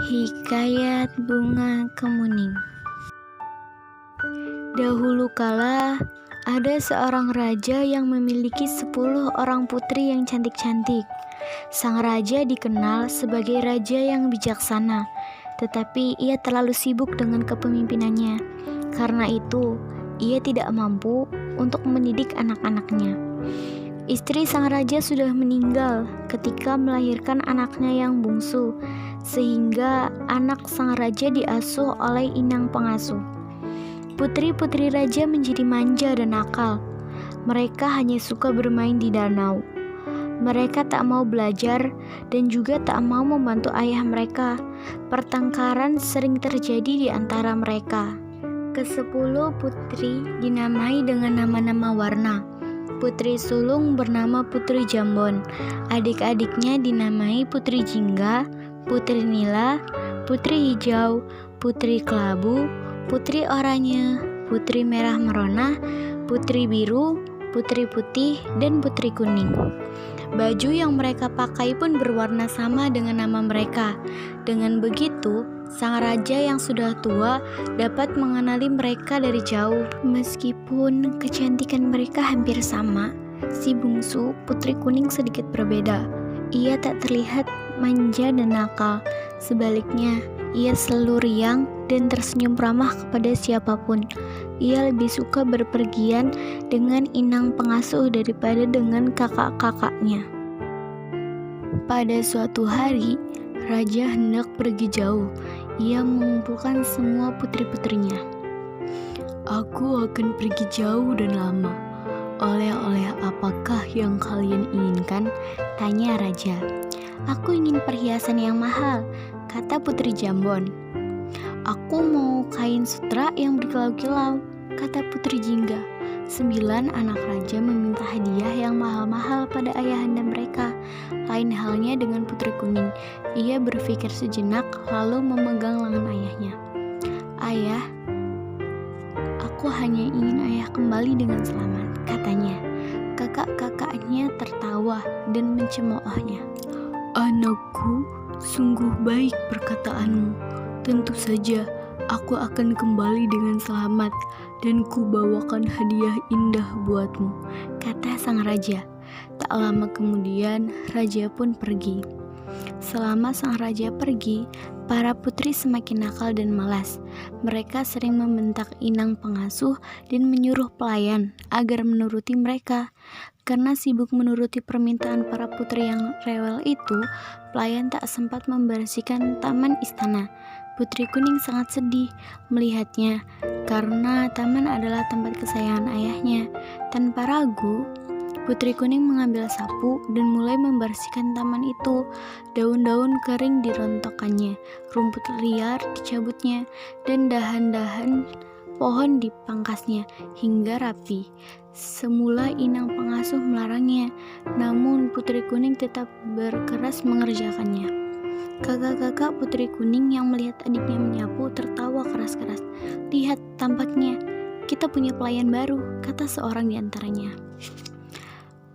Hikayat Bunga Kemuning. Dahulu kala, ada seorang raja yang memiliki 10 orang putri yang cantik-cantik. Sang raja dikenal sebagai raja yang bijaksana, tetapi ia terlalu sibuk dengan kepemimpinannya. Karena itu, ia tidak mampu untuk mendidik anak-anaknya. Istri sang raja sudah meninggal ketika melahirkan anaknya yang bungsu, sehingga anak sang raja diasuh oleh inang pengasuh. Putri-putri raja menjadi manja dan nakal. Mereka hanya suka bermain di danau. Mereka tak mau belajar dan juga tak mau membantu ayah mereka. Pertengkaran sering terjadi di antara mereka. Ke-10 putri dinamai dengan nama-nama warna. Putri sulung bernama Putri Jambon. Adik-adiknya dinamai Putri Jingga, Putri Nila, Putri Hijau, Putri Kelabu, Putri Oranye, Putri Merah Merona, Putri Biru, Putri Putih, dan Putri Kuning. Baju yang mereka pakai pun berwarna sama dengan nama mereka. Dengan begitu, sang raja yang sudah tua dapat mengenali mereka dari jauh. Meskipun kecantikan mereka hampir sama, si bungsu Putri Kuning sedikit berbeda. Ia tak terlihat manja dan nakal. Sebaliknya, ia selalu riang dan tersenyum ramah kepada siapapun. Ia lebih suka berpergian dengan inang pengasuh daripada dengan kakak-kakaknya. Pada suatu hari, raja hendak pergi jauh. Ia mengumpulkan semua putri-putrinya. "Aku akan pergi jauh dan lama. Oleh-oleh apakah yang kalian inginkan?" tanya raja. "Aku ingin perhiasan yang mahal," kata Putri Jambon. "Aku mau kain sutra yang berkilau-kilau," kata Putri Jingga. 9 anak raja meminta hadiah yang mahal-mahal pada ayahanda mereka. Lain halnya dengan Putri Kuning. Ia berpikir sejenak lalu memegang lengan ayahnya. "Ayah, aku hanya ingin ayah kembali dengan selamat," katanya. Kakak-kakaknya tertawa dan mencemoohnya. "Anakku, sungguh baik perkataanmu. Tentu saja aku akan kembali dengan selamat dan kubawakan hadiah indah buatmu," kata sang raja. Tak lama kemudian, raja pun pergi. Selama sang raja pergi, para putri semakin nakal dan malas. Mereka sering membentak inang pengasuh dan menyuruh pelayan agar menuruti mereka. Karena sibuk menuruti permintaan para putri yang rewel itu, pelayan tak sempat membersihkan taman istana. Putri Kuning sangat sedih melihatnya, karena taman adalah tempat kesayangan ayahnya. Tanpa ragu, Putri Kuning mengambil sapu dan mulai membersihkan taman itu. Daun-daun kering dirontokkannya, rumput liar dicabutnya, dan dahan-dahan pohon dipangkasnya hingga rapi. Semula inang pengasuh melarangnya, namun Putri Kuning tetap berkeras mengerjakannya. Kakak-kakak Putri Kuning yang melihat adiknya menyapu tertawa keras-keras. "Lihat, tampaknya kita punya pelayan baru," kata seorang di antaranya.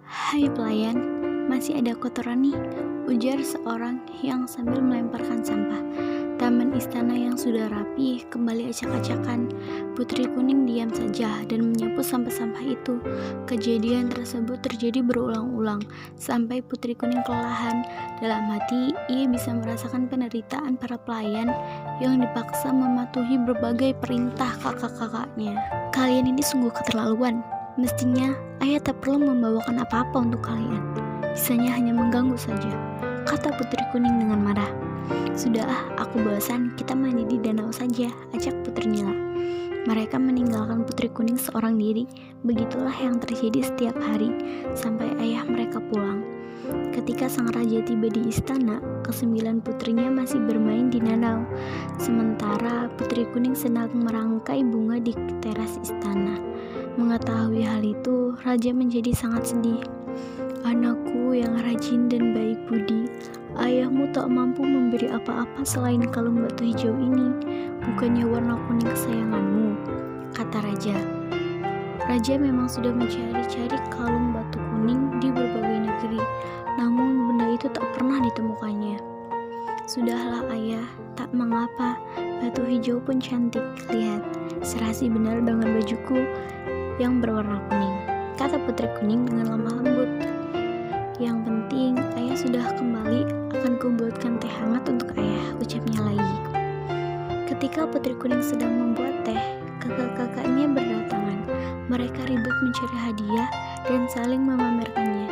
"Hai pelayan, masih ada kotoran nih," ujar seorang yang sambil melemparkan sampah. Taman istana yang sudah rapi kembali acak-acakan. Putri Kuning diam saja dan menyapu sampah-sampah itu. Kejadian tersebut terjadi berulang-ulang sampai Putri Kuning kelelahan. Dalam hati, ia bisa merasakan penderitaan para pelayan yang dipaksa mematuhi berbagai perintah kakak-kakaknya. "Kalian ini sungguh keterlaluan. Mestinya ayah tak perlu membawakan apa-apa untuk kalian. Bisanya hanya mengganggu saja," kata Putri Kuning dengan marah. "Sudah, aku bosan, kita mandi di danau saja," ajak Putri Nila. Mereka meninggalkan Putri Kuning seorang diri. Begitulah yang terjadi setiap hari sampai ayah mereka pulang. Ketika sang raja tiba di istana, ke-9 putrinya masih bermain di danau. Sementara Putri Kuning sedang merangkai bunga di teras istana. Mengetahui hal itu, raja menjadi sangat sedih. "Anakku yang rajin dan baik budi, ayahmu tak mampu memberi apa-apa selain kalung batu hijau ini. Bukannya warna kuning kesayanganmu," kata raja. Raja memang sudah mencari-cari kalung batu kuning di berbagai negeri, namun benda itu tak pernah ditemukannya. Sudahlah ayah, tak mengapa, batu hijau pun cantik. Lihat, serasi benar dengan bajuku yang berwarna kuning, kata putri kuning dengan lemah lembut. Yang penting, ayah sudah kembali, akan kubuatkan teh hangat untuk ayah, ucapnya lagi. Ketika putri kuning sedang membuat teh, kakak-kakaknya berdatangan. Mereka ribut mencari hadiah dan saling memamerkannya.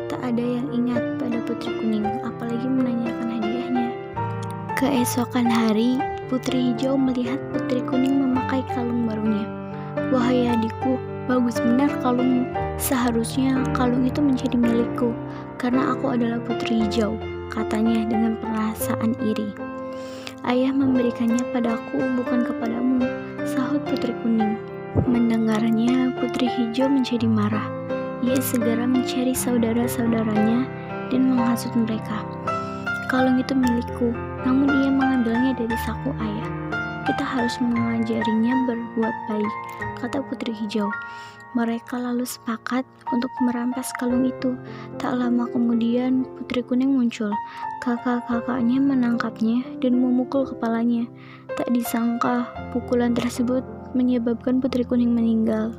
Tak ada yang ingat pada putri kuning, apalagi menanyakan hadiahnya. Keesokan hari, putri hijau melihat putri kuning memakai kalung barunya. Wahai adikku, bagus benar kalungmu. Seharusnya kalung itu menjadi milikku, karena aku adalah putri hijau, katanya dengan perasaan iri. Ayah memberikannya padaku, bukan kepadamu, sahut putri kuning. Mendengarnya, putri hijau menjadi marah. Ia segera mencari saudara-saudaranya dan menghasut mereka. Kalung itu milikku, namun ia mengambilnya dari saku ayah. Kita harus mengajarinya berbuat baik, kata putri hijau. Mereka lalu sepakat untuk merampas kalung itu. Tak lama kemudian, putri kuning muncul. Kakak-kakaknya menangkapnya dan memukul kepalanya. Tak disangka, pukulan tersebut menyebabkan putri kuning meninggal.